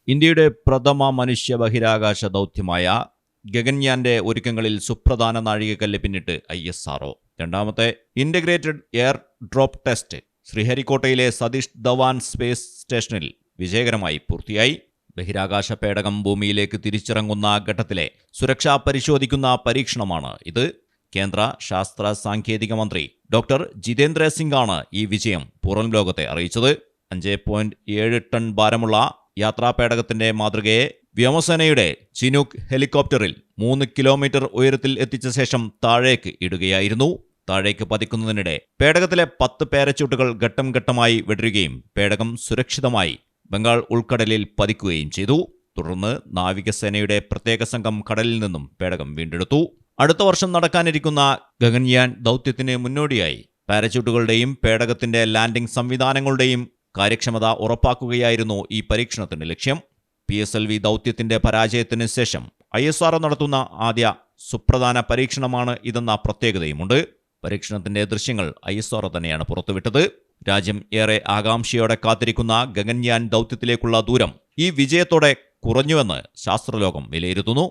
ഇന്ത്യയുടെ പ്രഥമ മനുഷ്യ ബഹിരാകാശ ദൗത്യമായ ഗഗൻയാന്റെ ഒരുക്കങ്ങളിൽ സുപ്രധാന നാഴികക്കല്ല് പിന്നിട്ട് ISRO. രണ്ടാമത്തെ ഇന്റഗ്രേറ്റഡ് എയർ ഡ്രോപ്പ് ടെസ്റ്റ് ശ്രീഹരിക്കോട്ടയിലെ സതീഷ് ധവാൻ സ്പേസ് സ്റ്റേഷനിൽ വിജയകരമായി പൂർത്തിയായി. ബഹിരാകാശ പേടകം ഭൂമിയിലേക്ക് തിരിച്ചിറങ്ങുന്ന ഘട്ടത്തിലെ സുരക്ഷ പരിശോധിക്കുന്ന പരീക്ഷണമാണ് ഇത്. കേന്ദ്ര ശാസ്ത്ര സാങ്കേതിക മന്ത്രി ഡോക്ടർ ജിതേന്ദ്ര സിംഗാണ് ഈ വിജയം പുറം ലോകത്തെ അറിയിച്ചത്. 5.7 ടൺ ഭാരമുള്ള യാത്രാപേടകത്തിന്റെ മാതൃകയെ വ്യോമസേനയുടെ ചിനൂക്ക് ഹെലികോപ്റ്ററിൽ 3 കിലോമീറ്റർ ഉയരത്തിൽ എത്തിച്ച ശേഷം താഴേക്ക് ഇടുകയായിരുന്നു. താഴേക്ക് പതിക്കുന്നതിനിടെ പേടകത്തിലെ 10 പാരച്യൂട്ടുകൾ ഘട്ടം ഘട്ടമായി വെടരുകയും പേടകം സുരക്ഷിതമായി ബംഗാൾ ഉൾക്കടലിൽ പതിക്കുകയും ചെയ്തു. തുടർന്ന് നാവികസേനയുടെ പ്രത്യേക സംഘം കടലിൽ നിന്നും പേടകം വീണ്ടെടുത്തു. അടുത്ത വർഷം നടക്കാനിരിക്കുന്ന ഗഗൻയാൻ ദൗത്യത്തിന് മുന്നോടിയായി പാരച്യൂട്ടുകളുടെയും പേടകത്തിന്റെ ലാൻഡിംഗ് സംവിധാനങ്ങളുടെയും കാര്യക്ഷമത ഉറപ്പാക്കുകയായിരുന്നു ഈ പരീക്ഷണത്തിന്റെ ലക്ഷ്യം. PSLV ദൗത്യത്തിന്റെ പരാജയത്തിന് ശേഷം ISRO നടത്തുന്ന ആദ്യ സുപ്രധാന പരീക്ഷണമാണ് ഇതെന്ന പ്രത്യേകതയുമുണ്ട്. പരീക്ഷണത്തിന്റെ ദൃശ്യങ്ങൾ ISRO തന്നെയാണ് പുറത്തുവിട്ടത്. രാജ്യം ഏറെ ആകാംക്ഷയോടെ കാത്തിരിക്കുന്ന ഗഗൻയാൻ ദൗത്യത്തിലേക്കുള്ള ദൂരം ഈ വിജയത്തോടെ കുറഞ്ഞുവെന്ന് ശാസ്ത്രലോകം വിലയിരുത്തുന്നു.